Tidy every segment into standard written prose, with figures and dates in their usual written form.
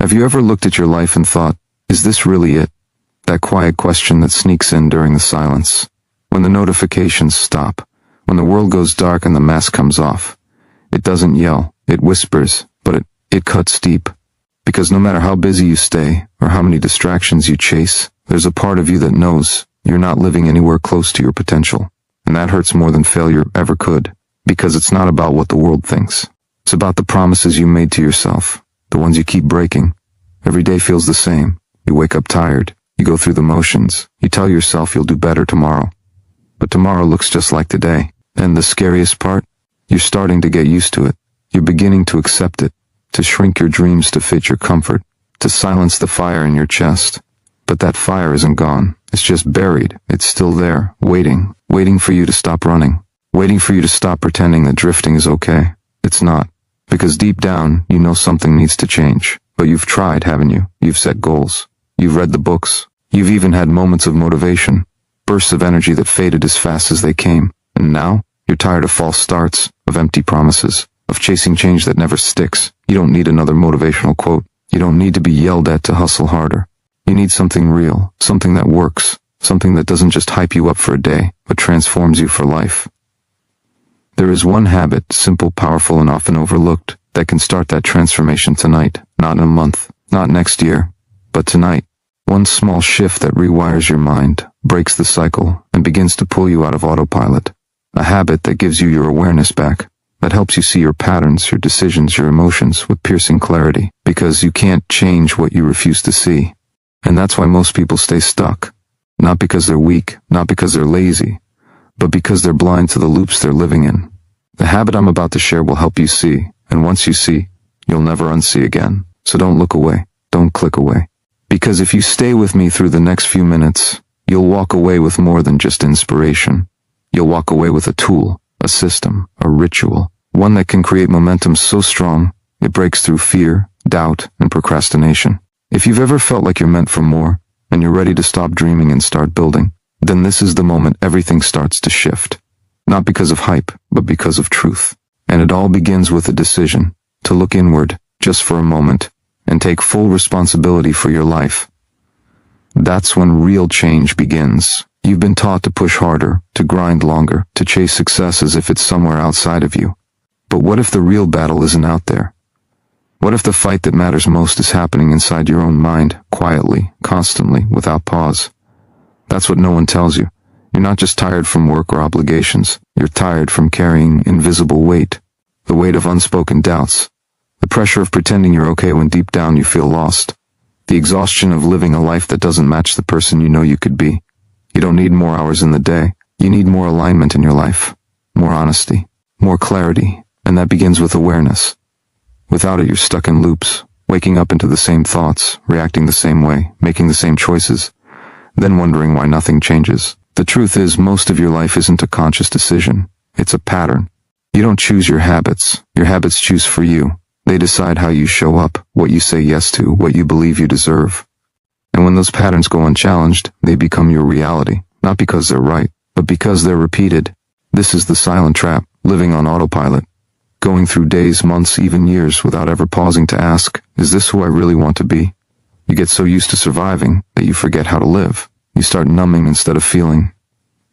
Have you ever looked at your life and thought, is this really it? That quiet question that sneaks in during the silence. When the notifications stop. When the world goes dark and the mask comes off. It doesn't yell, it whispers, but it cuts deep. Because no matter how busy you stay, or how many distractions you chase, there's a part of you that knows you're not living anywhere close to your potential. And that hurts more than failure ever could. Because it's not about what the world thinks. It's about the promises you made to yourself. The ones you keep breaking. Every day feels the same. You wake up tired. You go through the motions. You tell yourself you'll do better tomorrow. But tomorrow looks just like today. And the scariest part? You're starting to get used to it. You're beginning to accept it. To shrink your dreams to fit your comfort. To silence the fire in your chest. But that fire isn't gone. It's just buried. It's still there, waiting. Waiting for you to stop running. Waiting for you to stop pretending that drifting is okay. It's not. Because deep down, you know something needs to change. But you've tried, haven't you? You've set goals. You've read the books. You've even had moments of motivation. Bursts of energy that faded as fast as they came. And now, you're tired of false starts, of empty promises, of chasing change that never sticks. You don't need another motivational quote. You don't need to be yelled at to hustle harder. You need something real, something that works, something that doesn't just hype you up for a day, but transforms you for life. There is one habit, simple, powerful, and often overlooked, that can start that transformation tonight, not in a month, not next year, but tonight. One small shift that rewires your mind, breaks the cycle, and begins to pull you out of autopilot. A habit that gives you your awareness back, that helps you see your patterns, your decisions, your emotions with piercing clarity, because you can't change what you refuse to see. And that's why most people stay stuck. Not because they're weak, not because they're lazy, but because they're blind to the loops they're living in. The habit I'm about to share will help you see, and once you see, you'll never unsee again. So don't look away, don't click away. Because if you stay with me through the next few minutes, you'll walk away with more than just inspiration. You'll walk away with a tool, a system, a ritual, one that can create momentum so strong, it breaks through fear, doubt, and procrastination. If you've ever felt like you're meant for more, and you're ready to stop dreaming and start building, then this is the moment everything starts to shift. Not because of hype, but because of truth. And it all begins with a decision, to look inward, just for a moment, and take full responsibility for your life. That's when real change begins. You've been taught to push harder, to grind longer, to chase success as if it's somewhere outside of you. But what if the real battle isn't out there? What if the fight that matters most is happening inside your own mind, quietly, constantly, without pause? That's what no one tells you. You're not just tired from work or obligations. You're tired from carrying invisible weight. The weight of unspoken doubts. The pressure of pretending you're okay when deep down you feel lost. The exhaustion of living a life that doesn't match the person you know you could be. You don't need more hours in the day. You need more alignment in your life. More honesty. More clarity. And that begins with awareness. Without it, you're stuck in loops, waking up into the same thoughts, reacting the same way, making the same choices, then wondering why nothing changes. The truth is, most of your life isn't a conscious decision. It's a pattern. You don't choose your habits. Your habits choose for you. They decide how you show up, what you say yes to, what you believe you deserve. And when those patterns go unchallenged, they become your reality, not because they're right, but because they're repeated. This is the silent trap, living on autopilot. Going through days, months, even years without ever pausing to ask, is this who I really want to be? You get so used to surviving that you forget how to live. You start numbing instead of feeling,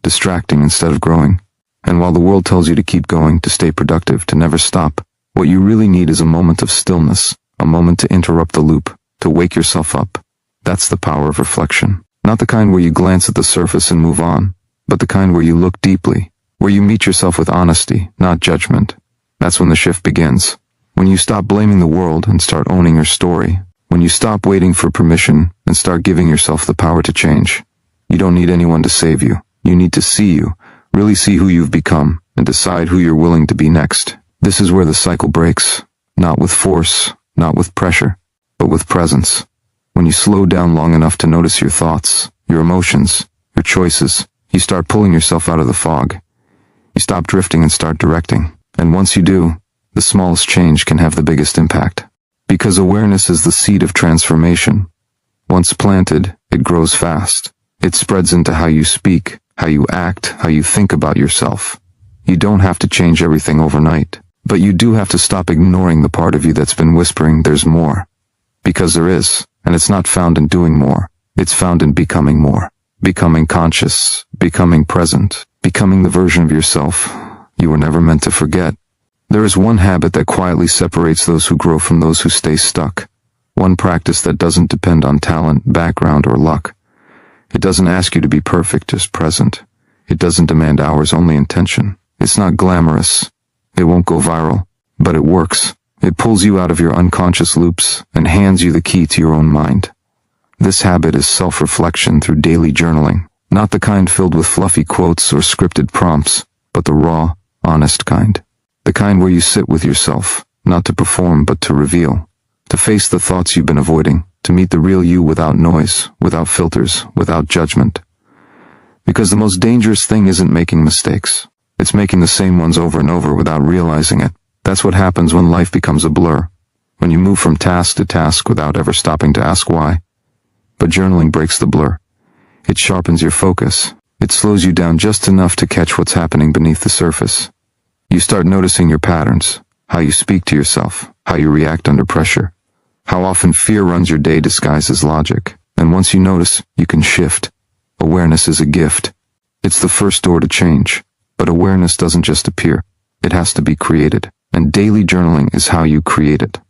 distracting instead of growing. And while the world tells you to keep going, to stay productive, to never stop, what you really need is a moment of stillness, a moment to interrupt the loop, to wake yourself up. That's the power of reflection. Not the kind where you glance at the surface and move on, but the kind where you look deeply, where you meet yourself with honesty, not judgment. That's when the shift begins. When you stop blaming the world and start owning your story. When you stop waiting for permission and start giving yourself the power to change. You don't need anyone to save you. You need to see you, really see who you've become, and decide who you're willing to be next. This is where the cycle breaks. Not with force, not with pressure, but with presence. When you slow down long enough to notice your thoughts, your emotions, your choices, you start pulling yourself out of the fog. You stop drifting and start directing. And once you do, the smallest change can have the biggest impact. Because awareness is the seed of transformation. Once planted, it grows fast. It spreads into how you speak, how you act, how you think about yourself. You don't have to change everything overnight, but you do have to stop ignoring the part of you that's been whispering there's more. Because there is, and it's not found in doing more. It's found in becoming more. Becoming conscious, becoming present, becoming the version of yourself you were never meant to forget. There is one habit that quietly separates those who grow from those who stay stuck. One practice that doesn't depend on talent, background, or luck. It doesn't ask you to be perfect, just present. It doesn't demand hours, only intention. It's not glamorous. It won't go viral, but it works. It pulls you out of your unconscious loops and hands you the key to your own mind. This habit is self-reflection through daily journaling, not the kind filled with fluffy quotes or scripted prompts, but the raw, honest kind. The kind where you sit with yourself, not to perform but to reveal, to face the thoughts you've been avoiding, to meet the real you without noise, without filters, without judgment. Because the most dangerous thing isn't making mistakes. It's making the same ones over and over without realizing it. That's what happens when life becomes a blur, when you move from task to task without ever stopping to ask why. But journaling breaks the blur. It sharpens your focus. It slows you down just enough to catch what's happening beneath the surface. You start noticing your patterns, how you speak to yourself, how you react under pressure, how often fear runs your day disguised as logic. And once you notice, you can shift. Awareness is a gift. It's the first door to change. But awareness doesn't just appear. It has to be created. And daily journaling is how you create it.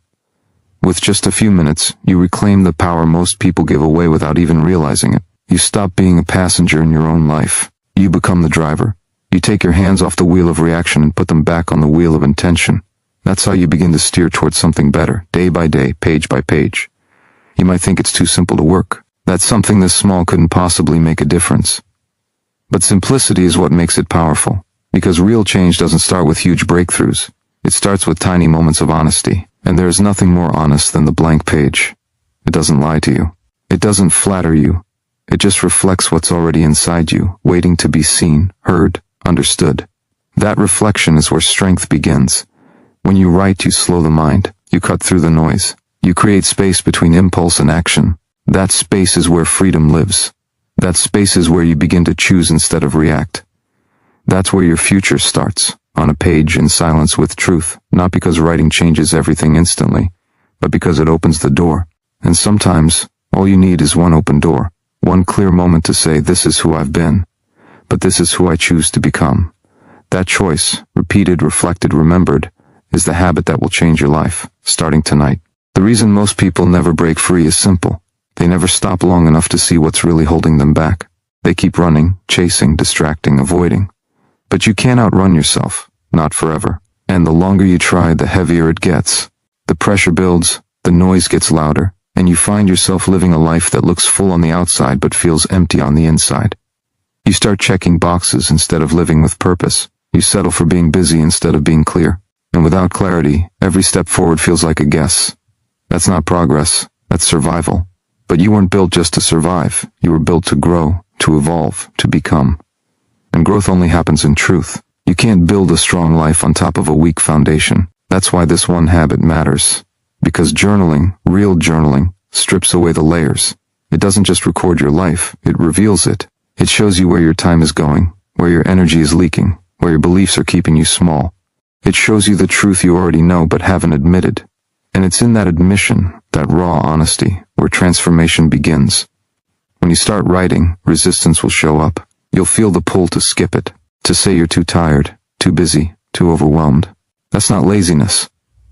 With just a few minutes, you reclaim the power most people give away without even realizing it. You stop being a passenger in your own life. You become the driver. You take your hands off the wheel of reaction and put them back on the wheel of intention. That's how you begin to steer towards something better, day by day, page by page. You might think it's too simple to work, that something this small couldn't possibly make a difference. But simplicity is what makes it powerful, because real change doesn't start with huge breakthroughs. It starts with tiny moments of honesty, and there is nothing more honest than the blank page. It doesn't lie to you. It doesn't flatter you. It just reflects what's already inside you, waiting to be seen, heard, understood. That reflection is where strength begins. When you write, you slow the mind. You cut through the noise. You create space between impulse and action. That space is where freedom lives. That space is where you begin to choose instead of react. That's where your future starts, on a page in silence with truth, not because writing changes everything instantly, but because it opens the door. And sometimes, all you need is one open door, one clear moment to say, this is who I've been, but this is who I choose to become. That choice, repeated, reflected, remembered, is the habit that will change your life, starting tonight. The reason most people never break free is simple. They never stop long enough to see what's really holding them back. They keep running, chasing, distracting, avoiding. But you can't outrun yourself, not forever. And the longer you try, the heavier it gets. The pressure builds, the noise gets louder, and you find yourself living a life that looks full on the outside but feels empty on the inside. You start checking boxes instead of living with purpose. You settle for being busy instead of being clear. And without clarity, every step forward feels like a guess. That's not progress, that's survival. But you weren't built just to survive. You were built to grow, to evolve, to become. And growth only happens in truth. You can't build a strong life on top of a weak foundation. That's why this one habit matters. Because journaling, real journaling, strips away the layers. It doesn't just record your life, it reveals it. It shows you where your time is going, where your energy is leaking, where your beliefs are keeping you small. It shows you the truth you already know but haven't admitted. And it's in that admission, that raw honesty, where transformation begins. When you start writing, resistance will show up. You'll feel the pull to skip it, to say you're too tired, too busy, too overwhelmed. That's not laziness.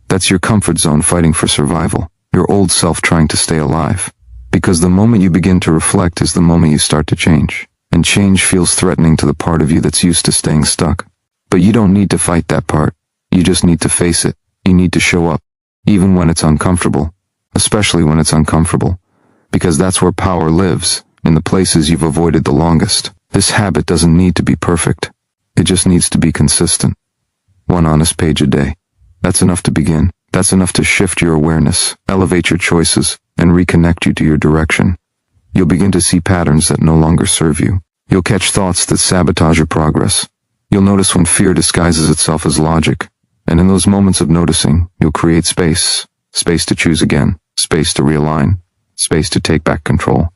That's your comfort zone fighting for survival, your old self trying to stay alive. Because the moment you begin to reflect is the moment you start to change. And change feels threatening to the part of you that's used to staying stuck. But you don't need to fight that part. You just need to face it. You need to show up, even when it's uncomfortable, especially when it's uncomfortable. Because that's where power lives, in the places you've avoided the longest. This habit doesn't need to be perfect. It just needs to be consistent. One honest page a day. That's enough to begin. That's enough to shift your awareness, elevate your choices, and reconnect you to your direction. You'll begin to see patterns that no longer serve you. You'll catch thoughts that sabotage your progress. You'll notice when fear disguises itself as logic. And in those moments of noticing, you'll create space. Space to choose again. Space to realign. Space to take back control.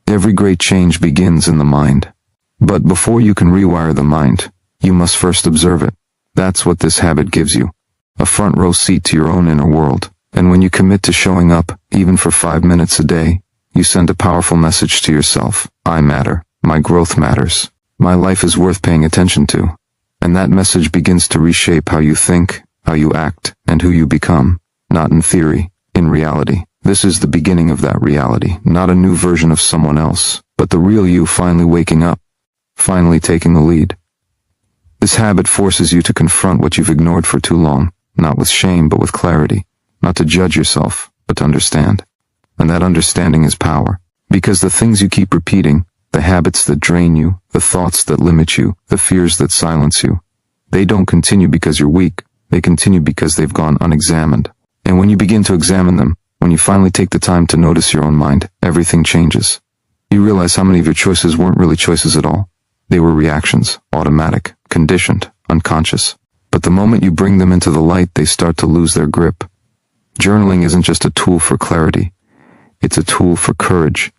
Every great change begins in the mind. But before you can rewire the mind, you must first observe it. That's what this habit gives you. A front row seat to your own inner world. And when you commit to showing up, even for 5 minutes a day, you send a powerful message to yourself. I matter. My growth matters. My life is worth paying attention to. And that message begins to reshape how you think, how you act, and who you become. Not in theory, in reality. This is the beginning of that reality, not a new version of someone else, but the real you finally waking up, finally taking the lead. This habit forces you to confront what you've ignored for too long, not with shame but with clarity, not to judge yourself, but to understand. And that understanding is power, because the things you keep repeating, the habits that drain you, the thoughts that limit you, the fears that silence you, they don't continue because you're weak, they continue because they've gone unexamined. And when you begin to examine them, when you finally take the time to notice your own mind, everything changes. You realize how many of your choices weren't really choices at all. They were reactions, automatic, conditioned, unconscious. But the moment you bring them into the light, they start to lose their grip. Journaling isn't just a tool for clarity. It's a tool for courage.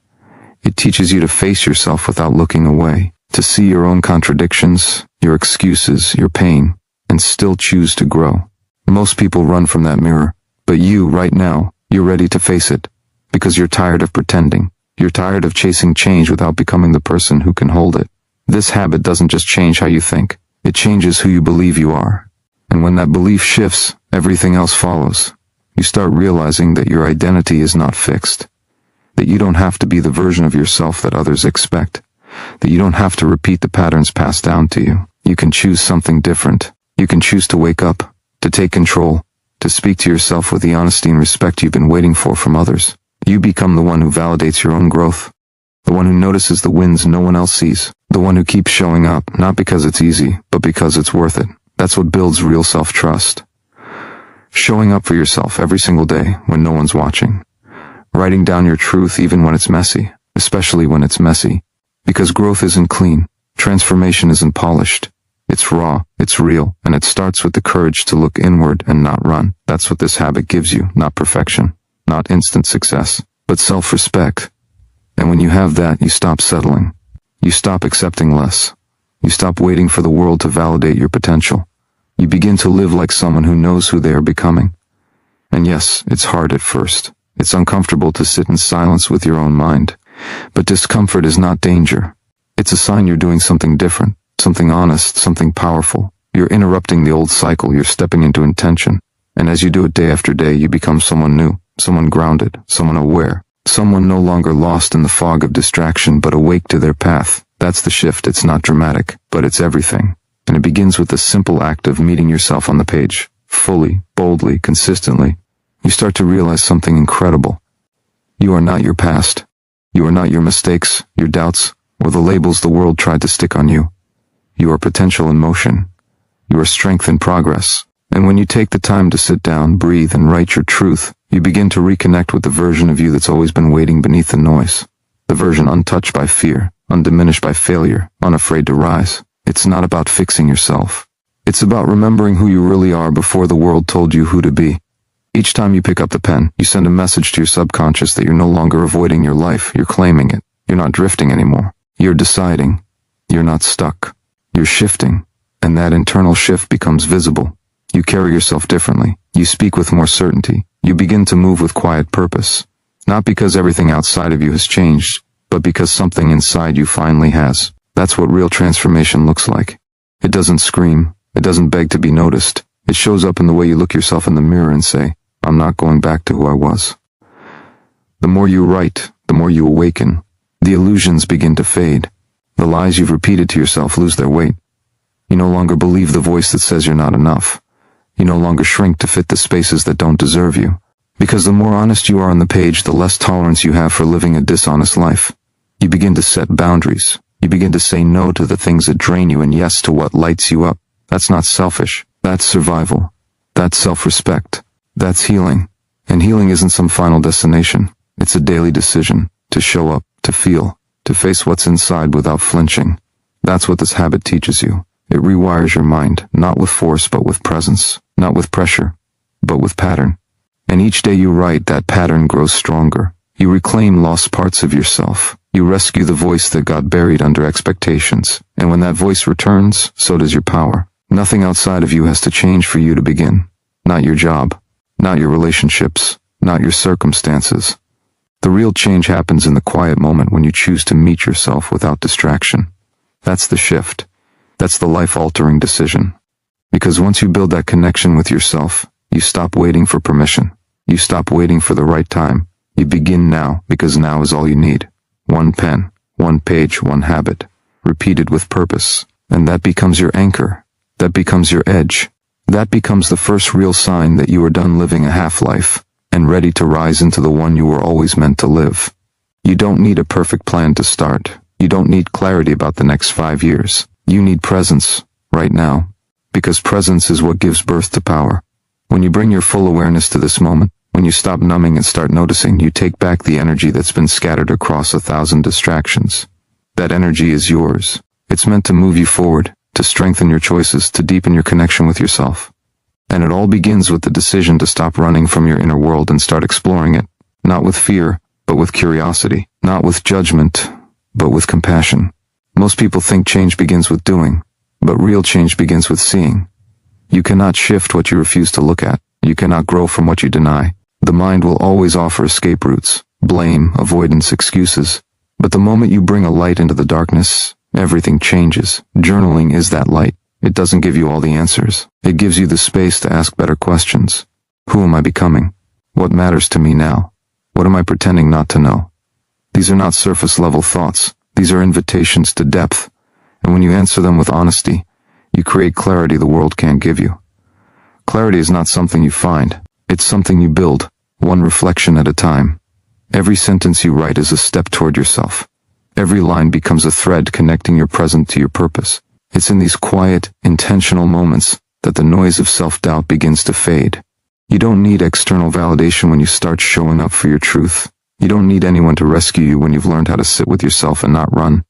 It teaches you to face yourself without looking away, to see your own contradictions, your excuses, your pain, and still choose to grow. Most people run from that mirror, but you, right now, you're ready to face it, because you're tired of pretending. You're tired of chasing change without becoming the person who can hold it. This habit doesn't just change how you think, it changes who you believe you are. And when that belief shifts, everything else follows. You start realizing that your identity is not fixed, that you don't have to be the version of yourself that others expect, that you don't have to repeat the patterns passed down to you. You can choose something different. You can choose to wake up, to take control, to speak to yourself with the honesty and respect you've been waiting for from others. You become the one who validates your own growth, the one who notices the wins no one else sees, the one who keeps showing up, not because it's easy, but because it's worth it. That's what builds real self-trust. Showing up for yourself every single day when no one's watching. Writing down your truth even when it's messy, especially when it's messy. Because growth isn't clean, transformation isn't polished. It's raw, it's real, and it starts with the courage to look inward and not run. That's what this habit gives you, not perfection, not instant success, but self-respect. And when you have that, you stop settling. You stop accepting less. You stop waiting for the world to validate your potential. You begin to live like someone who knows who they are becoming. And yes, it's hard at first. It's uncomfortable to sit in silence with your own mind. But discomfort is not danger. It's a sign you're doing something different, something honest, something powerful. You're interrupting the old cycle, you're stepping into intention. And as you do it day after day, you become someone new, someone grounded, someone aware, someone no longer lost in the fog of distraction but awake to their path. That's the shift. It's not dramatic, but it's everything. And it begins with the simple act of meeting yourself on the page, fully, boldly, consistently. You start to realize something incredible. You are not your past. You are not your mistakes, your doubts, or the labels the world tried to stick on you. You are potential in motion. You are strength in progress. And when you take the time to sit down, breathe, and write your truth, you begin to reconnect with the version of you that's always been waiting beneath the noise. The version untouched by fear, undiminished by failure, unafraid to rise. It's not about fixing yourself. It's about remembering who you really are before the world told you who to be. Each time you pick up the pen, you send a message to your subconscious that you're no longer avoiding your life, you're claiming it. You're not drifting anymore. You're deciding. You're not stuck. You're shifting. And that internal shift becomes visible. You carry yourself differently. You speak with more certainty. You begin to move with quiet purpose. Not because everything outside of you has changed, but because something inside you finally has. That's what real transformation looks like. It doesn't scream. It doesn't beg to be noticed. It shows up in the way you look yourself in the mirror and say, I'm not going back to who I was. The more you write, the more you awaken. The illusions begin to fade. The lies you've repeated to yourself lose their weight. You no longer believe the voice that says you're not enough. You no longer shrink to fit the spaces that don't deserve you. Because the more honest you are on the page, the less tolerance you have for living a dishonest life. You begin to set boundaries. You begin to say no to the things that drain you and yes to what lights you up. That's not selfish. That's survival. That's self-respect. That's healing. And healing isn't some final destination. It's a daily decision to show up, to feel, to face what's inside without flinching. That's what this habit teaches you. It rewires your mind, not with force but with presence, not with pressure, but with pattern. And each day you write, that pattern grows stronger. You reclaim lost parts of yourself. You rescue the voice that got buried under expectations. And when that voice returns, so does your power. Nothing outside of you has to change for you to begin. Not your job, not your relationships, not your circumstances. The real change happens in the quiet moment when you choose to meet yourself without distraction. That's the shift. That's the life-altering decision. Because once you build that connection with yourself, you stop waiting for permission. You stop waiting for the right time. You begin now, because now is all you need. One pen, one page, one habit, repeated with purpose. And that becomes your anchor. That becomes your edge. That becomes the first real sign that you are done living a half-life and ready to rise into the one you were always meant to live. You don't need a perfect plan to start. You don't need clarity about the next 5 years. You need presence, right now. Because presence is what gives birth to power. When you bring your full awareness to this moment, when you stop numbing and start noticing, you take back the energy that's been scattered across 1,000 distractions. That energy is yours. It's meant to move you forward, to strengthen your choices, to deepen your connection with yourself. And it all begins with the decision to stop running from your inner world and start exploring it, not with fear, but with curiosity, not with judgment, but with compassion. Most people think change begins with doing, but real change begins with seeing. You cannot shift what you refuse to look at. You cannot grow from what you deny. The mind will always offer escape routes, blame, avoidance, excuses. But the moment you bring a light into the darkness, everything changes. Journaling is that light. It doesn't give you all the answers. It gives you the space to ask better questions. Who am I becoming? What matters to me now? What am I pretending not to know? These are not surface-level thoughts. These are invitations to depth. And when you answer them with honesty, you create clarity the world can't give you. Clarity is not something you find. It's something you build, one reflection at a time. Every sentence you write is a step toward yourself. Every line becomes a thread connecting your present to your purpose. It's in these quiet, intentional moments that the noise of self-doubt begins to fade. You don't need external validation when you start showing up for your truth. You don't need anyone to rescue you when you've learned how to sit with yourself and not run.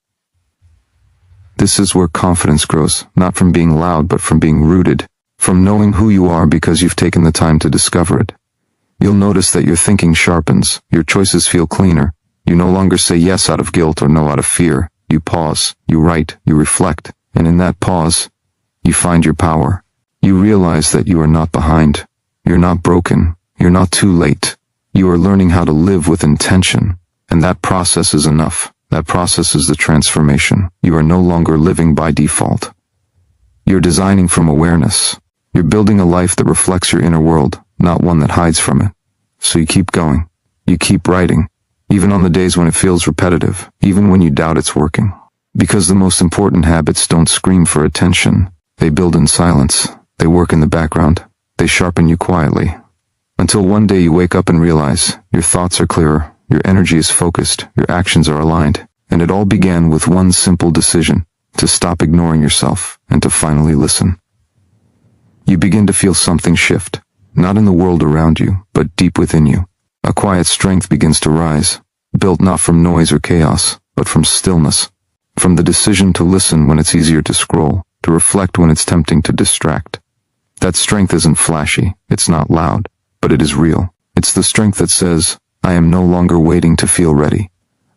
This is where confidence grows, not from being loud but from being rooted, from knowing who you are because you've taken the time to discover it. You'll notice that your thinking sharpens, your choices feel cleaner. You no longer say yes out of guilt or no out of fear. You pause, you write, you reflect. And in that pause, you find your power. You realize that you are not behind. You're not broken. You're not too late. You are learning how to live with intention. And that process is enough. That process is the transformation. You are no longer living by default. You're designing from awareness. You're building a life that reflects your inner world, not one that hides from it. So you keep going. You keep writing. Even on the days when it feels repetitive. Even when you doubt it's working. Because the most important habits don't scream for attention. They build in silence. They work in the background. They sharpen you quietly. Until one day you wake up and realize your thoughts are clearer, your energy is focused, your actions are aligned. And it all began with one simple decision, to stop ignoring yourself and to finally listen. You begin to feel something shift, not in the world around you, but deep within you. A quiet strength begins to rise, built not from noise or chaos, but from stillness. From the decision to listen when it's easier to scroll, to reflect when it's tempting to distract. That strength isn't flashy, it's not loud, but it is real. It's the strength that says, I am no longer waiting to feel ready.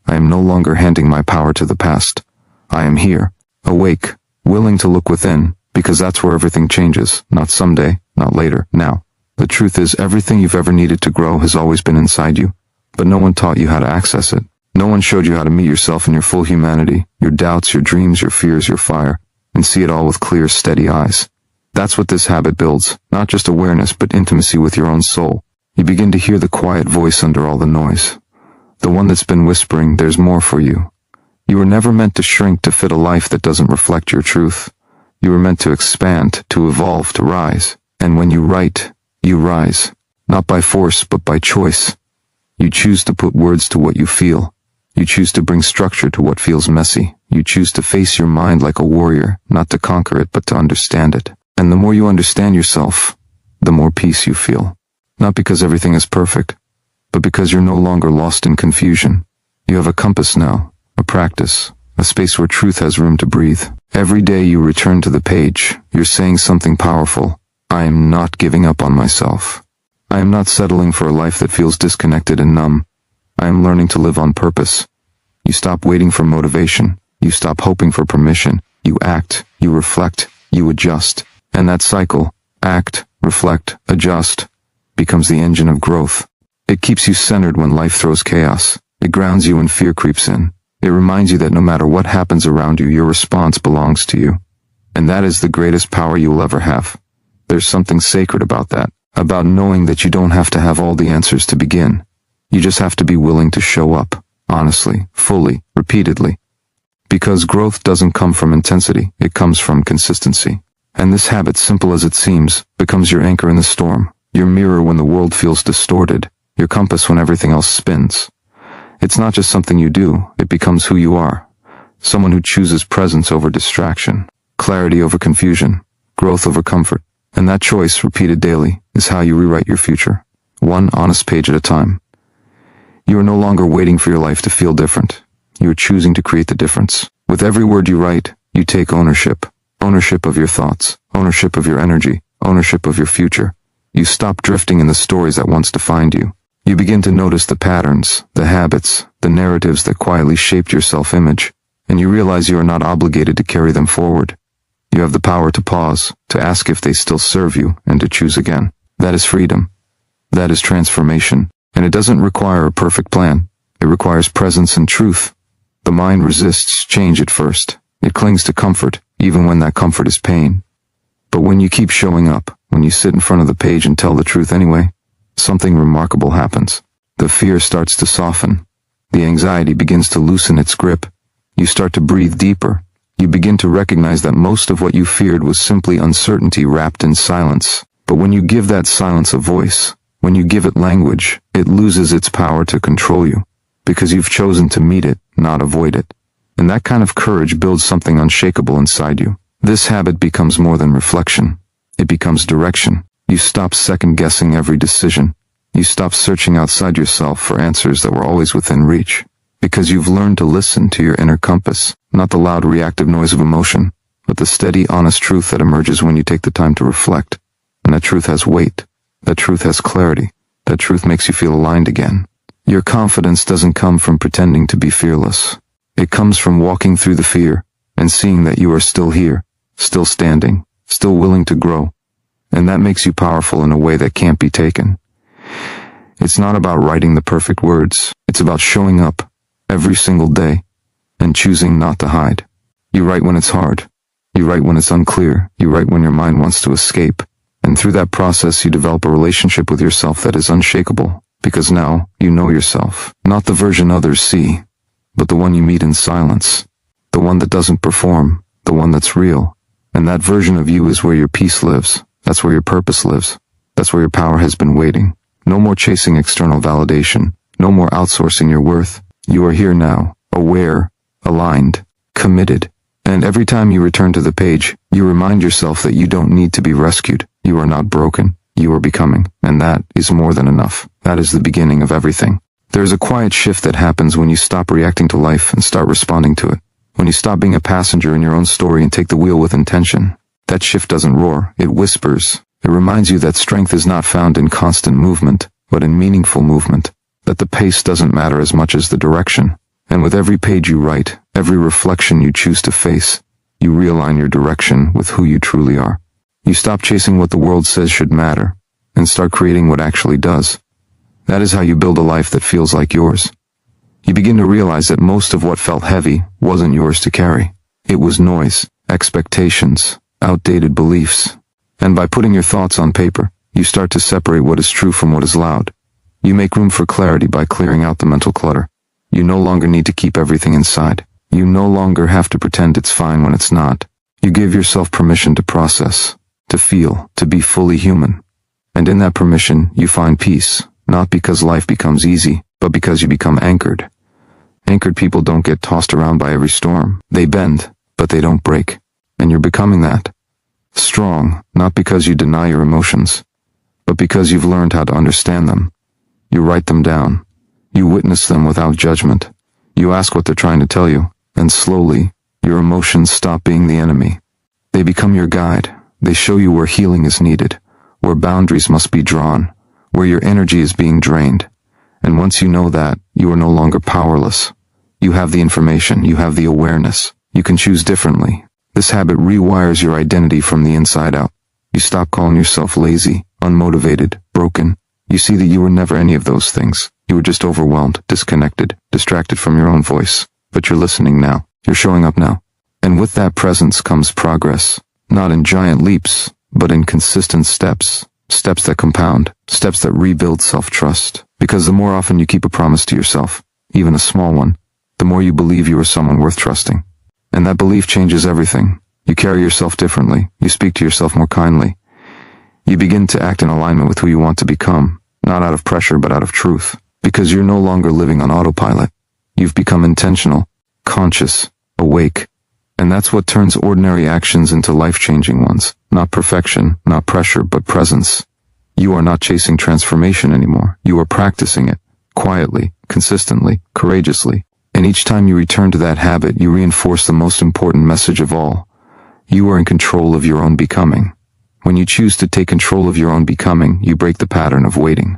I am no longer handing my power to the past. I am here, awake, willing to look within, because that's where everything changes, not someday, not later, now. The truth is, everything you've ever needed to grow has always been inside you, but no one taught you how to access it. No one showed you how to meet yourself in your full humanity, your doubts, your dreams, your fears, your fire, and see it all with clear, steady eyes. That's what this habit builds, not just awareness, but intimacy with your own soul. You begin to hear the quiet voice under all the noise. The one that's been whispering, there's more for you. You were never meant to shrink to fit a life that doesn't reflect your truth. You were meant to expand, to evolve, to rise. And when you write, you rise. Not by force, but by choice. You choose to put words to what you feel. You choose to bring structure to what feels messy. You choose to face your mind like a warrior, not to conquer it, but to understand it. And the more you understand yourself, the more peace you feel. Not because everything is perfect, but because you're no longer lost in confusion. You have a compass now, a practice, a space where truth has room to breathe. Every day you return to the page, you're saying something powerful. I am not giving up on myself. I am not settling for a life that feels disconnected and numb. I am learning to live on purpose. You stop waiting for motivation. You stop hoping for permission. You act, you reflect, you adjust. And that cycle, act, reflect, adjust, becomes the engine of growth. It keeps you centered when life throws chaos. It grounds you when fear creeps in. It reminds you that no matter what happens around you, your response belongs to you. And that is the greatest power you will ever have. There's something sacred about that, about knowing that you don't have to have all the answers to begin. You just have to be willing to show up, honestly, fully, repeatedly. Because growth doesn't come from intensity, it comes from consistency. And this habit, simple as it seems, becomes your anchor in the storm, your mirror when the world feels distorted, your compass when everything else spins. It's not just something you do, it becomes who you are. Someone who chooses presence over distraction, clarity over confusion, growth over comfort. And that choice, repeated daily, is how you rewrite your future, one honest page at a time. You are no longer waiting for your life to feel different. You are choosing to create the difference. With every word you write, you take ownership. Ownership of your thoughts, ownership of your energy, ownership of your future. You stop drifting in the stories that once defined you. You begin to notice the patterns, the habits, the narratives that quietly shaped your self-image, and you realize you are not obligated to carry them forward. You have the power to pause, to ask if they still serve you, and to choose again. That is freedom. That is transformation. And it doesn't require a perfect plan. It requires presence and truth. The mind resists change at first. It clings to comfort, even when that comfort is pain. But when you keep showing up, when you sit in front of the page and tell the truth anyway, something remarkable happens. The fear starts to soften. The anxiety begins to loosen its grip. You start to breathe deeper. You begin to recognize that most of what you feared was simply uncertainty wrapped in silence. But when you give that silence a voice, when you give it language, it loses its power to control you, because you've chosen to meet it, not avoid it. And that kind of courage builds something unshakable inside you. This habit becomes more than reflection. It becomes direction. You stop second-guessing every decision. You stop searching outside yourself for answers that were always within reach. Because you've learned to listen to your inner compass, not the loud reactive noise of emotion, but the steady, honest truth that emerges when you take the time to reflect. And that truth has weight. That truth has clarity. That truth makes you feel aligned again. Your confidence doesn't come from pretending to be fearless. It comes from walking through the fear and seeing that you are still here, still standing, still willing to grow. And that makes you powerful in a way that can't be taken. It's not about writing the perfect words. It's about showing up every single day and choosing not to hide. You write when it's hard. You write when it's unclear. You write when your mind wants to escape. And through that process, you develop a relationship with yourself that is unshakable, because now you know yourself, not the version others see, but the one you meet in silence, the one that doesn't perform, the one that's real. And that version of you is where your peace lives. That's where your purpose lives. That's where your power has been waiting. No more chasing external validation. No more outsourcing your worth. You are here now, aware, aligned, committed. And every time you return to the page, you remind yourself that you don't need to be rescued. You are not broken. You are becoming. And that is more than enough. That is the beginning of everything. There is a quiet shift that happens when you stop reacting to life and start responding to it. When you stop being a passenger in your own story and take the wheel with intention. That shift doesn't roar. It whispers. It reminds you that strength is not found in constant movement, but in meaningful movement. That the pace doesn't matter as much as the direction. And with every page you write, every reflection you choose to face, you realign your direction with who you truly are. You stop chasing what the world says should matter, and start creating what actually does. That is how you build a life that feels like yours. You begin to realize that most of what felt heavy wasn't yours to carry. It was noise, expectations, outdated beliefs. And by putting your thoughts on paper, you start to separate what is true from what is loud. You make room for clarity by clearing out the mental clutter. You no longer need to keep everything inside. You no longer have to pretend it's fine when it's not. You give yourself permission to process, to feel, to be fully human. And in that permission, you find peace, not because life becomes easy, but because you become anchored. Anchored people don't get tossed around by every storm. They bend, but they don't break. And you're becoming that. Strong, not because you deny your emotions, but because you've learned how to understand them. You write them down. You witness them without judgment. You ask what they're trying to tell you, and slowly, your emotions stop being the enemy. They become your guide. They show you where healing is needed, where boundaries must be drawn, where your energy is being drained. And once you know that, you are no longer powerless. You have the information. You have the awareness. You can choose differently. This habit rewires your identity from the inside out. You stop calling yourself lazy, unmotivated, broken, You see that you were never any of those things. You were just overwhelmed, disconnected, distracted from your own voice. But you're listening now. You're showing up now. And with that presence comes progress. Not in giant leaps, but in consistent steps. Steps that compound. Steps that rebuild self-trust. Because the more often you keep a promise to yourself, even a small one, the more you believe you are someone worth trusting. And that belief changes everything. You carry yourself differently. You speak to yourself more kindly. You begin to act in alignment with who you want to become, not out of pressure but out of truth. Because you're no longer living on autopilot. You've become intentional, conscious, awake. And that's what turns ordinary actions into life-changing ones. Not perfection, not pressure, but presence. You are not chasing transformation anymore. You are practicing it, quietly, consistently, courageously. And each time you return to that habit, you reinforce the most important message of all. You are in control of your own becoming. When you choose to take control of your own becoming, you break the pattern of waiting.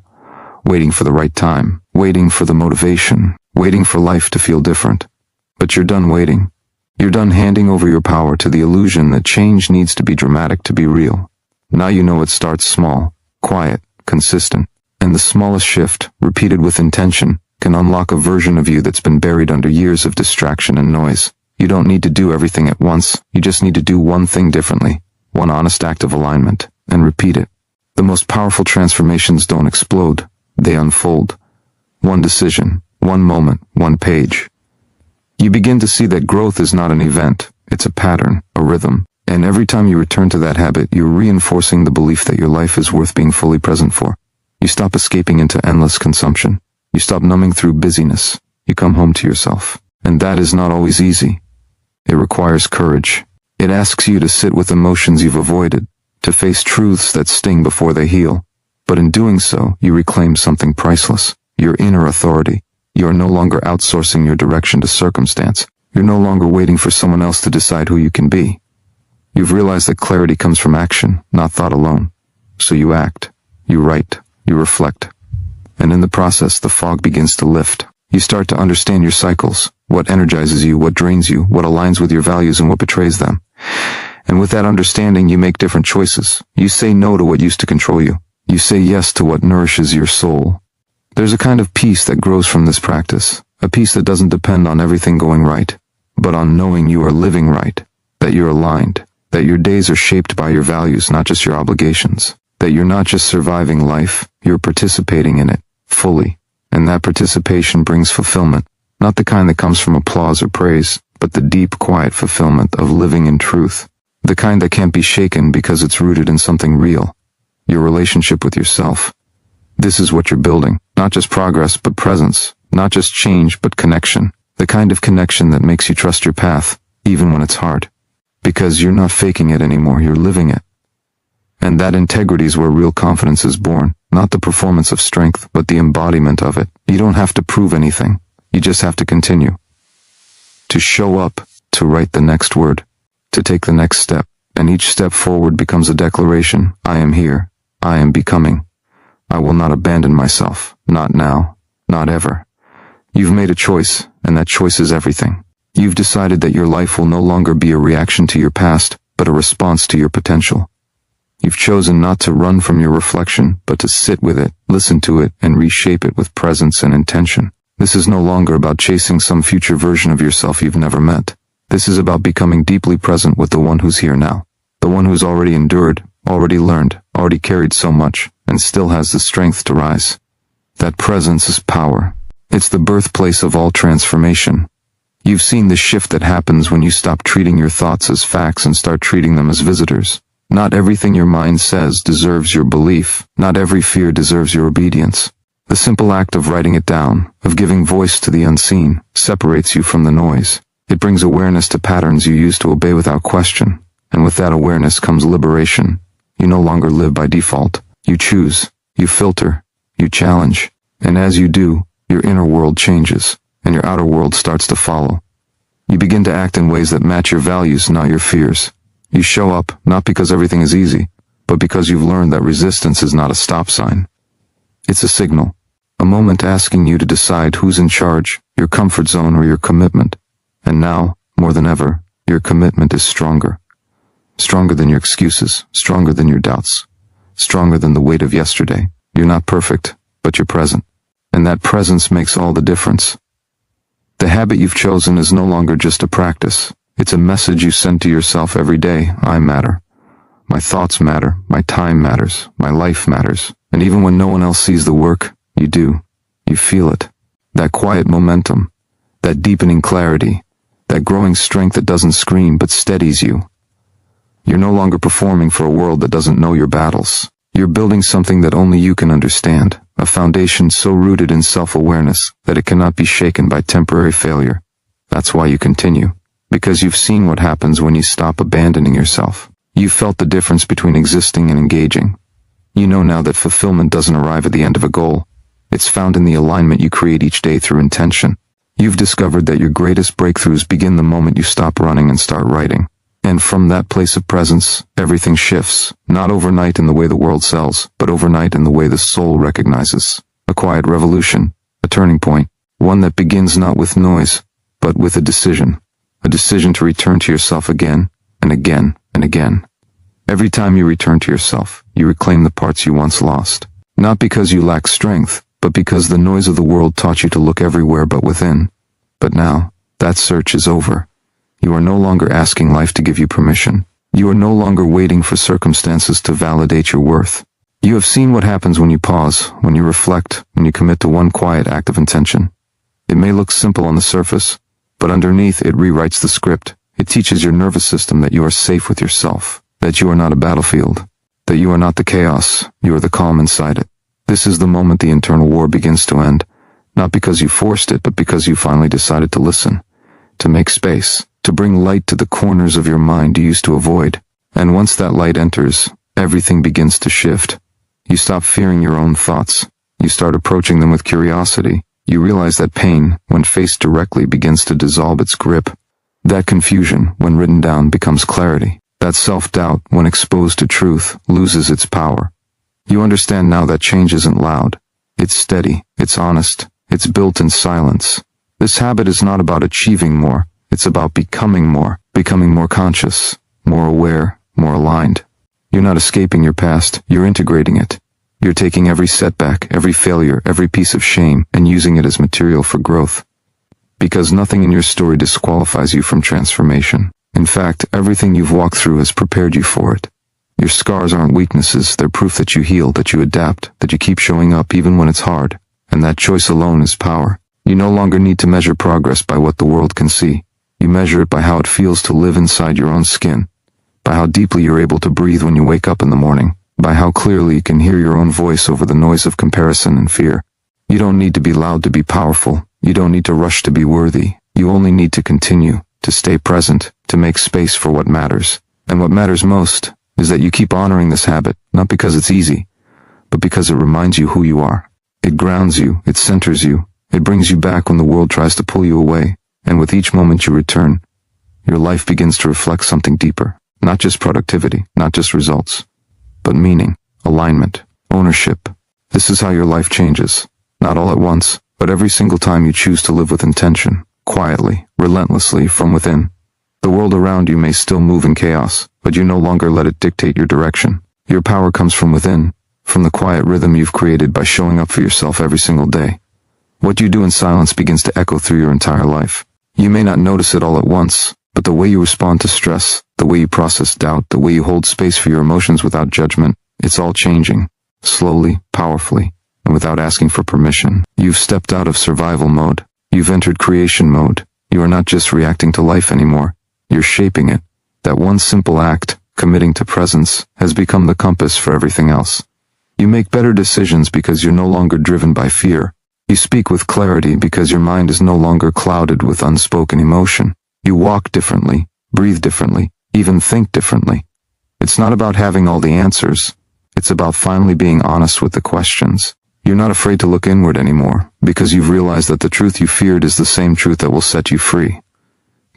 Waiting for the right time. Waiting for the motivation. Waiting for life to feel different. But you're done waiting. You're done handing over your power to the illusion that change needs to be dramatic to be real. Now you know it starts small, quiet, consistent. And the smallest shift, repeated with intention, can unlock a version of you that's been buried under years of distraction and noise. You don't need to do everything at once. You just need to do one thing differently. One honest act of alignment, and repeat it. The most powerful transformations don't explode. They unfold. One decision, one moment, one page. You begin to see that growth is not an event. It's a pattern, a rhythm. And every time you return to that habit, you're reinforcing the belief that your life is worth being fully present for. You stop escaping into endless consumption. You stop numbing through busyness. You come home to yourself. And that is not always easy. It requires courage. It asks you to sit with emotions you've avoided, to face truths that sting before they heal. But in doing so, you reclaim something priceless, your inner authority. You are no longer outsourcing your direction to circumstance. You're no longer waiting for someone else to decide who you can be. You've realized that clarity comes from action, not thought alone. So you act, you write, you reflect. And in the process, the fog begins to lift. You start to understand your cycles, what energizes you, what drains you, what aligns with your values and what betrays them. And with that understanding, you make different choices. You say no to what used to control you. You say yes to what nourishes your soul. There's a kind of peace that grows from this practice, a peace that doesn't depend on everything going right, but on knowing you are living right, that you're aligned, that your days are shaped by your values, not just your obligations, that you're not just surviving life, you're participating in it, fully. And that participation brings fulfillment, not the kind that comes from applause or praise, but the deep, quiet fulfillment of living in truth, the kind that can't be shaken because it's rooted in something real, your relationship with yourself. This is what you're building, not just progress, but presence, not just change, but connection, the kind of connection that makes you trust your path, even when it's hard. Because you're not faking it anymore, you're living it. And that integrity is where real confidence is born, not the performance of strength, but the embodiment of it. You don't have to prove anything, you just have to continue. To show up, to write the next word, to take the next step, and each step forward becomes a declaration. I am here, I am becoming. I will not abandon myself, not now, not ever. You've made a choice, and that choice is everything. You've decided that your life will no longer be a reaction to your past, but a response to your potential. You've chosen not to run from your reflection, but to sit with it, listen to it, and reshape it with presence and intention. This is no longer about chasing some future version of yourself you've never met. This is about becoming deeply present with the one who's here now, the one who's already endured, already learned, already carried so much, and still has the strength to rise. That presence is power. It's the birthplace of all transformation. You've seen the shift that happens when you stop treating your thoughts as facts and start treating them as visitors. Not everything your mind says deserves your belief. Not every fear deserves your obedience. The simple act of writing it down, of giving voice to the unseen, separates you from the noise. It brings awareness to patterns you used to obey without question. And with that awareness comes liberation. You no longer live by default. You choose, you filter, you challenge. And as you do, your inner world changes, and your outer world starts to follow. You begin to act in ways that match your values, not your fears. You show up, not because everything is easy, but because you've learned that resistance is not a stop sign. It's a signal, a moment asking you to decide who's in charge, your comfort zone or your commitment. And now, more than ever, your commitment is stronger. Stronger than your excuses, stronger than your doubts, stronger than the weight of yesterday. You're not perfect, but you're present. And that presence makes all the difference. The habit you've chosen is no longer just a practice. It's a message you send to yourself every day. I matter. My thoughts matter. My time matters. My life matters. And even when no one else sees the work, you do. You feel it. That quiet momentum. That deepening clarity. That growing strength that doesn't scream but steadies you. You're no longer performing for a world that doesn't know your battles. You're building something that only you can understand. A foundation so rooted in self-awareness that it cannot be shaken by temporary failure. That's why you continue. Because you've seen what happens when you stop abandoning yourself. You've felt the difference between existing and engaging. You know now that fulfillment doesn't arrive at the end of a goal. It's found in the alignment you create each day through intention. You've discovered that your greatest breakthroughs begin the moment you stop running and start writing. And from that place of presence, everything shifts, not overnight in the way the world sells, but overnight in the way the soul recognizes. A quiet revolution, a turning point, one that begins not with noise, but with a decision to return to yourself again, and again, and again. Every time you return to yourself, you reclaim the parts you once lost. Not because you lack strength, but because the noise of the world taught you to look everywhere but within. But now, that search is over. You are no longer asking life to give you permission. You are no longer waiting for circumstances to validate your worth. You have seen what happens when you pause, when you reflect, when you commit to one quiet act of intention. It may look simple on the surface, but underneath it rewrites the script. It teaches your nervous system that you are safe with yourself, that you are not a battlefield, that you are not the chaos, you are the calm inside it. This is the moment the internal war begins to end, not because you forced it, but because you finally decided to listen, to make space, to bring light to the corners of your mind you used to avoid. And once that light enters, everything begins to shift. You stop fearing your own thoughts. You start approaching them with curiosity. You realize that pain, when faced directly, begins to dissolve its grip. That confusion, when written down, becomes clarity. That self-doubt, when exposed to truth, loses its power. You understand now that change isn't loud. It's steady, it's honest, it's built in silence. This habit is not about achieving more. It's about becoming more conscious, more aware, more aligned. You're not escaping your past, you're integrating it. You're taking every setback, every failure, every piece of shame, and using it as material for growth. Because nothing in your story disqualifies you from transformation. In fact, everything you've walked through has prepared you for it. Your scars aren't weaknesses, they're proof that you heal, that you adapt, that you keep showing up even when it's hard. And that choice alone is power. You no longer need to measure progress by what the world can see. You measure it by how it feels to live inside your own skin, by how deeply you're able to breathe when you wake up in the morning, by how clearly you can hear your own voice over the noise of comparison and fear. You don't need to be loud to be powerful. You don't need to rush to be worthy. You only need to continue, to stay present, to make space for what matters. And what matters most is that you keep honoring this habit, not because it's easy, but because it reminds you who you are. It grounds you, it centers you, it brings you back when the world tries to pull you away. And with each moment you return, your life begins to reflect something deeper. Not just productivity, not just results, but meaning, alignment, ownership. This is how your life changes. Not all at once, but every single time you choose to live with intention, quietly, relentlessly, from within. The world around you may still move in chaos, but you no longer let it dictate your direction. Your power comes from within, from the quiet rhythm you've created by showing up for yourself every single day. What you do in silence begins to echo through your entire life. You may not notice it all at once, but the way you respond to stress, the way you process doubt, the way you hold space for your emotions without judgment, it's all changing, slowly, powerfully, and without asking for permission. You've stepped out of survival mode. You've entered creation mode. You are not just reacting to life anymore. You're shaping it. That one simple act, committing to presence, has become the compass for everything else. You make better decisions because you're no longer driven by fear. You speak with clarity because your mind is no longer clouded with unspoken emotion. You walk differently, breathe differently, even think differently. It's not about having all the answers. It's about finally being honest with the questions. You're not afraid to look inward anymore, because you've realized that the truth you feared is the same truth that will set you free.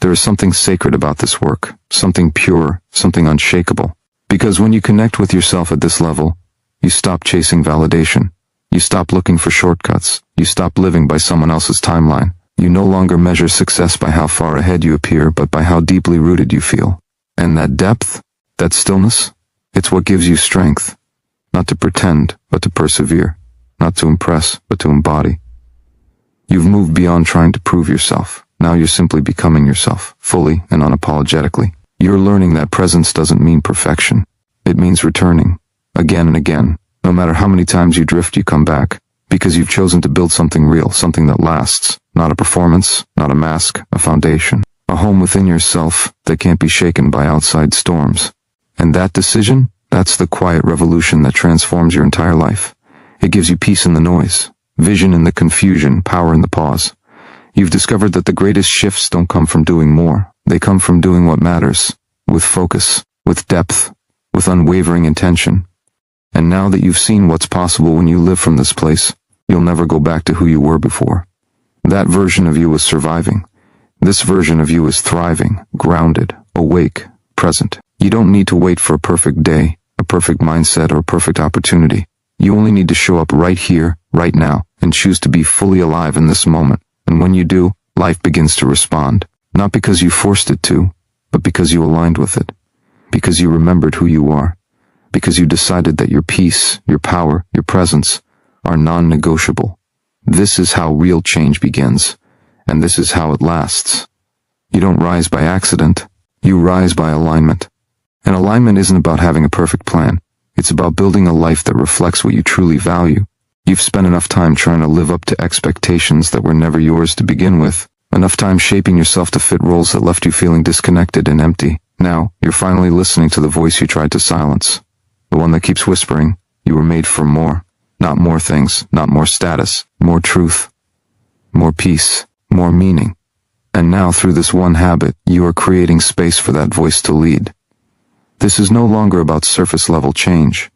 There is something sacred about this work, something pure, something unshakable. Because when you connect with yourself at this level, you stop chasing validation. You stop looking for shortcuts. You stop living by someone else's timeline. You no longer measure success by how far ahead you appear, but by how deeply rooted you feel. And that depth, that stillness, it's what gives you strength. Not to pretend, but to persevere. Not to impress, but to embody. You've moved beyond trying to prove yourself. Now you're simply becoming yourself, fully and unapologetically. You're learning that presence doesn't mean perfection. It means returning, again and again. No matter how many times you drift, you come back. Because you've chosen to build something real, something that lasts. Not a performance, not a mask, a foundation. A home within yourself that can't be shaken by outside storms. And that decision, that's the quiet revolution that transforms your entire life. It gives you peace in the noise, vision in the confusion, power in the pause. You've discovered that the greatest shifts don't come from doing more. They come from doing what matters, with focus, with depth, with unwavering intention. And now that you've seen what's possible when you live from this place, you'll never go back to who you were before. That version of you is surviving. This version of you is thriving, grounded, awake, present. You don't need to wait for a perfect day, a perfect mindset, or a perfect opportunity. You only need to show up right here, right now, and choose to be fully alive in this moment. And when you do, life begins to respond. Not because you forced it to, but because you aligned with it. Because you remembered who you are. Because you decided that your peace, your power, your presence are non-negotiable. This is how real change begins, and this is how it lasts. You don't rise by accident, you rise by alignment. And alignment isn't about having a perfect plan. It's about building a life that reflects what you truly value. You've spent enough time trying to live up to expectations that were never yours to begin with. Enough time shaping yourself to fit roles that left you feeling disconnected and empty. Now, you're finally listening to the voice you tried to silence. The one that keeps whispering, you were made for more. Not more things, not more status, more truth, more peace, more meaning. And now through this one habit, you are creating space for that voice to lead. This is no longer about surface level change.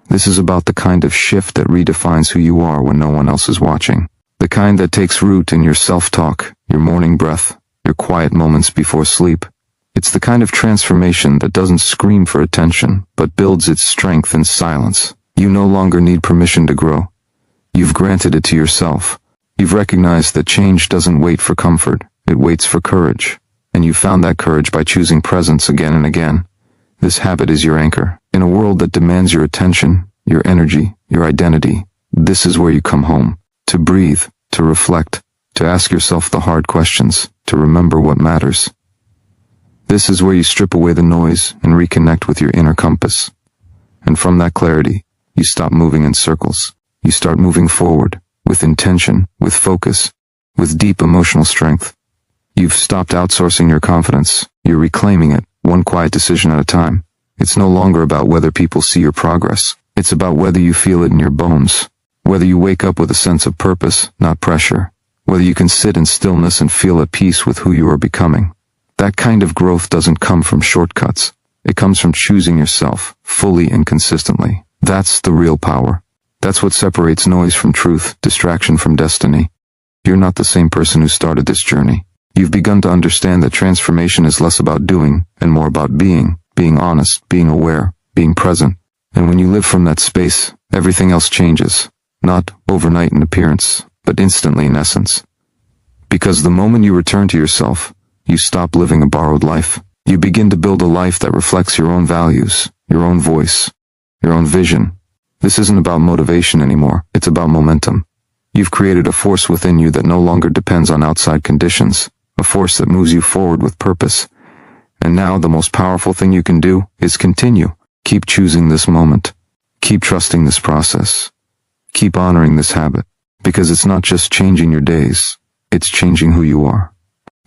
This is about the kind of shift that redefines who you are when no one else is watching. The kind that takes root in your self-talk, your morning breath, your quiet moments before sleep. It's the kind of transformation that doesn't scream for attention, but builds its strength in silence. You no longer need permission to grow. You've granted it to yourself. You've recognized that change doesn't wait for comfort, it waits for courage. And you found that courage by choosing presence again and again. This habit is your anchor. In a world that demands your attention, your energy, your identity, this is where you come home. To breathe, to reflect, to ask yourself the hard questions, to remember what matters. This is where you strip away the noise and reconnect with your inner compass. And from that clarity, you stop moving in circles. You start moving forward, with intention, with focus, with deep emotional strength. You've stopped outsourcing your confidence. You're reclaiming it, one quiet decision at a time. It's no longer about whether people see your progress. It's about whether you feel it in your bones. Whether you wake up with a sense of purpose, not pressure. Whether you can sit in stillness and feel at peace with who you are becoming. That kind of growth doesn't come from shortcuts. It comes from choosing yourself, fully and consistently. That's the real power. That's what separates noise from truth, distraction from destiny. You're not the same person who started this journey. You've begun to understand that transformation is less about doing and more about being honest, being aware, being present. And when you live from that space, everything else changes. Not overnight in appearance, but instantly in essence. Because the moment you return to yourself, you stop living a borrowed life. You begin to build a life that reflects your own values, your own voice, your own vision. This isn't about motivation anymore, it's about momentum. You've created a force within you that no longer depends on outside conditions, a force that moves you forward with purpose. And now the most powerful thing you can do is continue. Keep choosing this moment. Keep trusting this process. Keep honoring this habit. Because it's not just changing your days, it's changing who you are.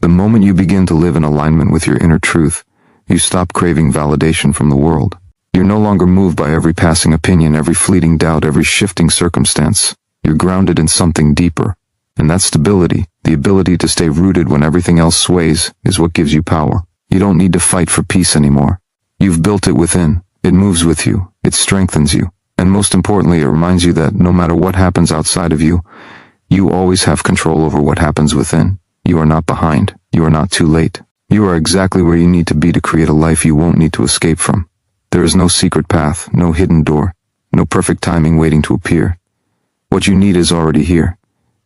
The moment you begin to live in alignment with your inner truth, you stop craving validation from the world. You're no longer moved by every passing opinion, every fleeting doubt, every shifting circumstance. You're grounded in something deeper. And that stability, the ability to stay rooted when everything else sways, is what gives you power. You don't need to fight for peace anymore. You've built it within. It moves with you. It strengthens you. And most importantly, it reminds you that no matter what happens outside of you, you always have control over what happens within. You are not behind. You are not too late. You are exactly where you need to be to create a life you won't need to escape from. There is no secret path, no hidden door, no perfect timing waiting to appear. What you need is already here.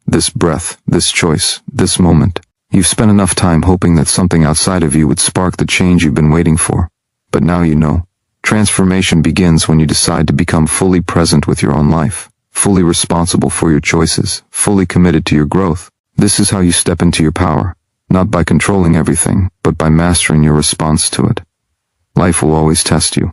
This breath, this choice, this moment. You've spent enough time hoping that something outside of you would spark the change you've been waiting for. But now you know. Transformation begins when you decide to become fully present with your own life, fully responsible for your choices, fully committed to your growth. This is how you step into your power, not by controlling everything, but by mastering your response to it. Life will always test you.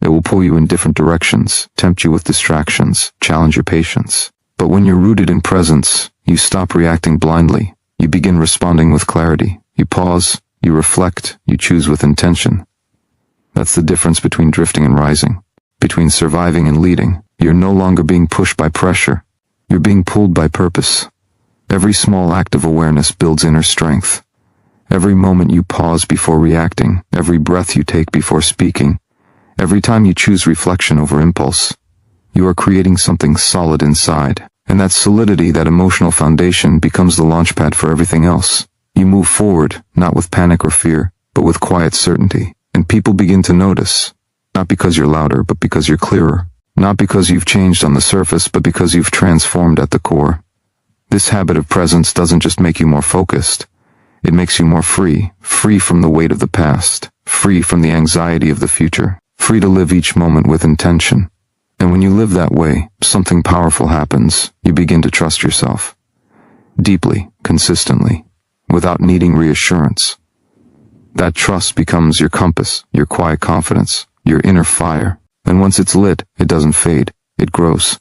It will pull you in different directions, tempt you with distractions, challenge your patience. But when you're rooted in presence, you stop reacting blindly. You begin responding with clarity. You pause, you reflect, you choose with intention. That's the difference between drifting and rising, between surviving and leading. You're no longer being pushed by pressure. You're being pulled by purpose. Every small act of awareness builds inner strength. Every moment you pause before reacting, every breath you take before speaking, every time you choose reflection over impulse, you are creating something solid inside. And that solidity, that emotional foundation, becomes the launchpad for everything else. You move forward, not with panic or fear, but with quiet certainty. And people begin to notice, not because you're louder, but because you're clearer. Not because you've changed on the surface, but because you've transformed at the core. This habit of presence doesn't just make you more focused. It makes you more free, free from the weight of the past, free from the anxiety of the future, free to live each moment with intention. And when you live that way, something powerful happens. You begin to trust yourself. Deeply, consistently, without needing reassurance. That trust becomes your compass, your quiet confidence, your inner fire. And once it's lit, it doesn't fade, it grows.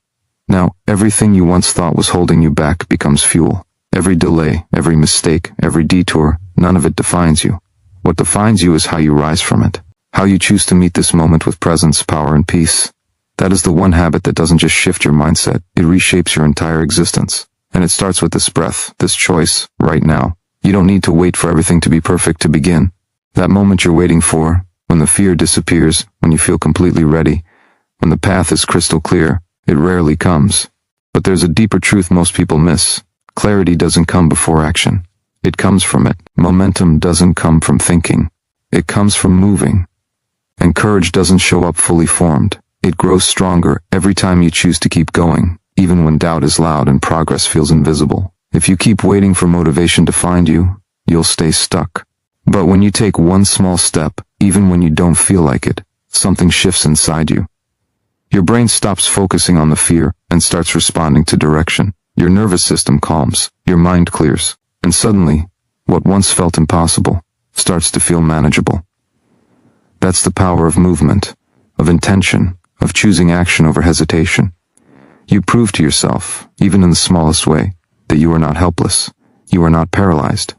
Now, everything you once thought was holding you back becomes fuel. Every delay, every mistake, every detour, none of it defines you. What defines you is how you rise from it. How you choose to meet this moment with presence, power, and peace. That is the one habit that doesn't just shift your mindset, it reshapes your entire existence. And it starts with this breath, this choice, right now. You don't need to wait for everything to be perfect to begin. That moment you're waiting for, when the fear disappears, when you feel completely ready, when the path is crystal clear, it rarely comes. But there's a deeper truth most people miss. Clarity doesn't come before action. It comes from it. Momentum doesn't come from thinking. It comes from moving. And courage doesn't show up fully formed. It grows stronger every time you choose to keep going, even when doubt is loud and progress feels invisible. If you keep waiting for motivation to find you, you'll stay stuck. But when you take one small step, even when you don't feel like it, something shifts inside you. Your brain stops focusing on the fear and starts responding to direction. Your nervous system calms, your mind clears, and suddenly, what once felt impossible starts to feel manageable. That's the power of movement, of intention, of choosing action over hesitation. You prove to yourself, even in the smallest way, that you are not helpless, you are not paralyzed,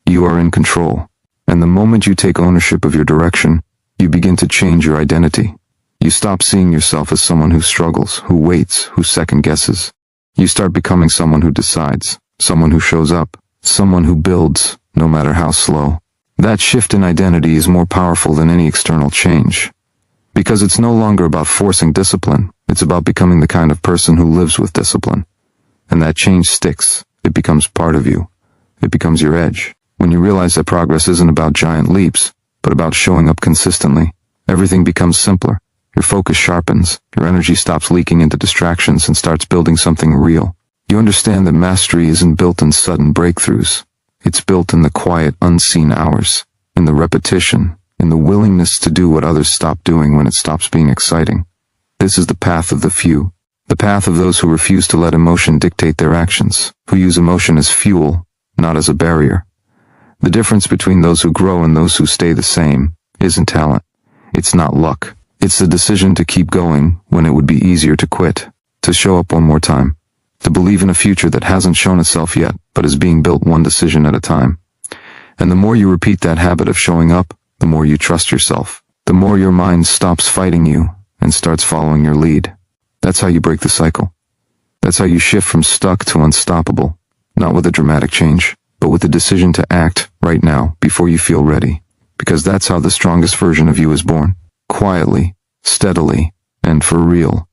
you are in control. And the moment you take ownership of your direction, you begin to change your identity. You stop seeing yourself as someone who struggles, who waits, who second guesses. You start becoming someone who decides, someone who shows up, someone who builds, no matter how slow. That shift in identity is more powerful than any external change. Because it's no longer about forcing discipline, it's about becoming the kind of person who lives with discipline. And that change sticks. It becomes part of you. It becomes your edge. When you realize that progress isn't about giant leaps, but about showing up consistently, everything becomes simpler. Your focus sharpens, your energy stops leaking into distractions and starts building something real. You understand that mastery isn't built in sudden breakthroughs. It's built in the quiet, unseen hours, in the repetition, in the willingness to do what others stop doing when it stops being exciting. This is the path of the few, the path of those who refuse to let emotion dictate their actions, who use emotion as fuel, not as a barrier. The difference between those who grow and those who stay the same isn't talent. It's not luck. It's the decision to keep going when it would be easier to quit, to show up one more time, to believe in a future that hasn't shown itself yet, but is being built one decision at a time. And the more you repeat that habit of showing up, the more you trust yourself, the more your mind stops fighting you and starts following your lead. That's how you break the cycle. That's how you shift from stuck to unstoppable, not with a dramatic change, but with the decision to act right now before you feel ready, because that's how the strongest version of you is born. Quietly, steadily, and for real.